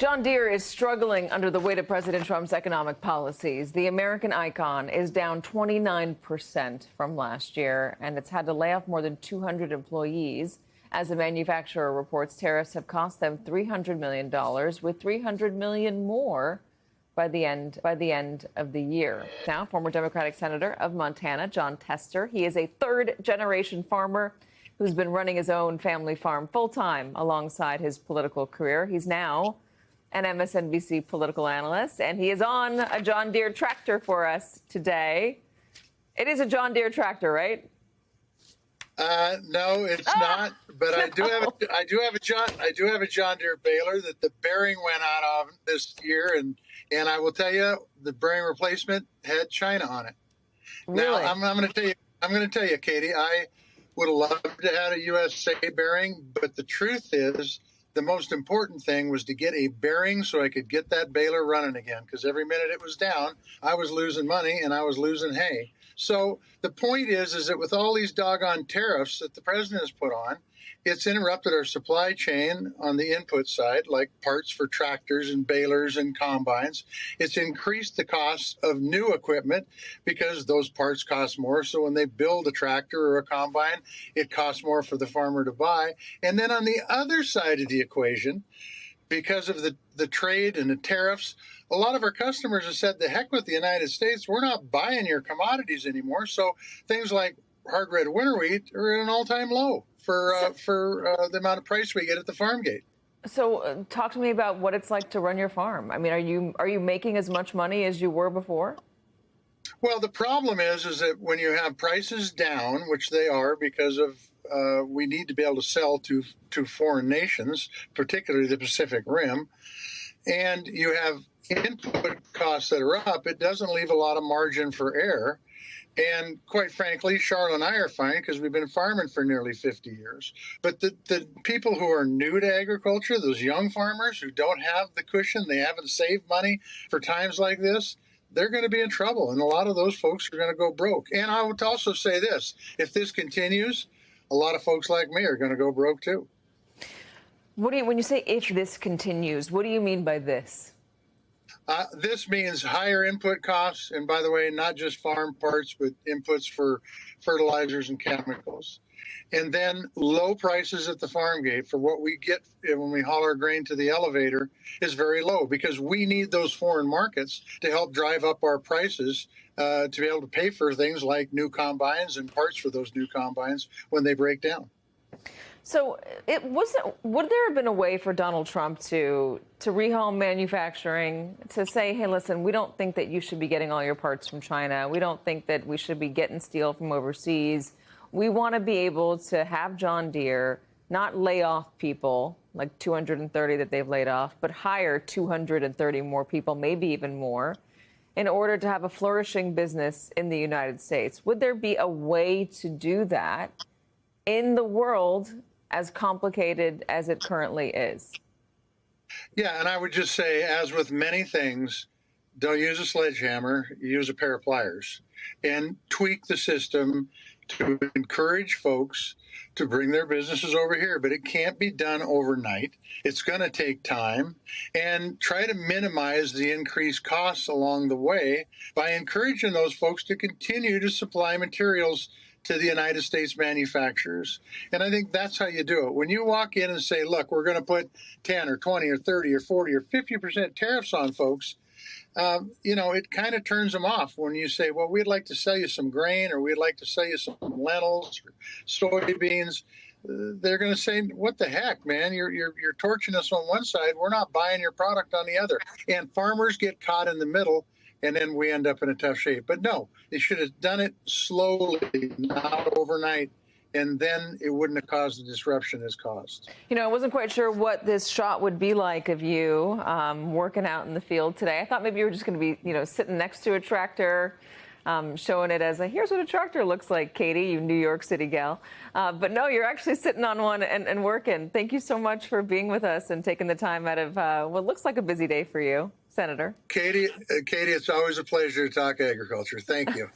John Deere is struggling under the weight of President Trump's economic policies. The American icon is down 29% from last year, and it's had to lay off more than 200 employees. As the manufacturer reports, tariffs have cost them $300 million, with $300 million more by the end of the year. Now, former Democratic Senator of Montana, Jon Tester, he is a third-generation farmer who's been running his own family farm full-time alongside his political career. He's now an MSNBC political analyst, and he is on a John Deere tractor for us today. It is a John Deere tractor, right? No, it's not. But no. I do have a John Deere baler that the bearing went out of this year, and I will tell you, the bearing replacement had China on it. Really? Now I'm going to tell you, Katie, I would have loved to have a USA bearing, but the truth is, the most important thing was to get a bearing so I could get that baler running again, because every minute it was down, I was losing money and I was losing hay. So the point is that with all these doggone tariffs that the president has put on, it's interrupted our supply chain on the input side, like parts for tractors and balers and combines. It's increased the cost of new equipment because those parts cost more. So when they build a tractor or a combine, it costs more for the farmer to buy. And then on the other side of the equation, because of the trade and the tariffs, a lot of our customers have said, the heck with the United States, we're not buying your commodities anymore. So things like hard red winter wheat are at an all-time low for the amount of price we get at the farm gate. So talk to me about what it's like to run your farm. I mean, are you making as much money as you were before? Well, the problem is that when you have prices down, which they are because of we need to be able to sell to foreign nations, particularly the Pacific Rim, and you have input costs that are up, it doesn't leave a lot of margin for error. And quite frankly, Charlotte and I are fine because we've been farming for nearly 50 years. But the people who are new to agriculture, those young farmers who don't have the cushion, they haven't saved money for times like this, they're going to be in trouble. And a lot of those folks are going to go broke. And I would also say this, if this continues, a lot of folks like me are going to go broke too. When you say if this continues, what do you mean by this? This means higher input costs, and by the way, not just farm parts, but inputs for fertilizers and chemicals. And then low prices at the farm gate for what we get when we haul our grain to the elevator is very low because we need those foreign markets to help drive up our prices to be able to pay for things like new combines and parts for those new combines when they break down. So would there have been a way for Donald Trump to rehaul manufacturing, to say, hey, listen, we don't think that you should be getting all your parts from China. We don't think that we should be getting steel from overseas. We want to be able to have John Deere not lay off people, like 230 that they've laid off, but hire 230 more people, maybe even more, in order to have a flourishing business in the United States. Would there be a way to do that in the world as complicated as it currently is? Yeah, and I would just say, as with many things, don't use a sledgehammer, use a pair of pliers, and tweak the system to encourage folks to bring their businesses over here. But it can't be done overnight. It's going to take time, and try to minimize the increased costs along the way by encouraging those folks to continue to supply materials to the United States manufacturers. And I think that's how you do it. When you walk in and say, look, we're going to put 10 or 20 or 30 or 40 or 50% tariffs on folks, it kind of turns them off when you say, well, we'd like to sell you some grain or we'd like to sell you some lentils or soybeans. They're going to say, what the heck, man? You're torching us on one side. We're not buying your product on the other. And farmers get caught in the middle, and then we end up in a tough shape. But no, they should have done it slowly, not overnight, and then it wouldn't have caused the disruption it's caused. I wasn't quite sure what this shot would be like of you working out in the field today. I thought maybe you were just going to be, sitting next to a tractor, showing it as here's what a tractor looks like, Katie, you New York City gal. But no, you're actually sitting on one and working. Thank you so much for being with us and taking the time out of what looks like a busy day for you, Senator. Katie, it's always a pleasure to talk agriculture. Thank you.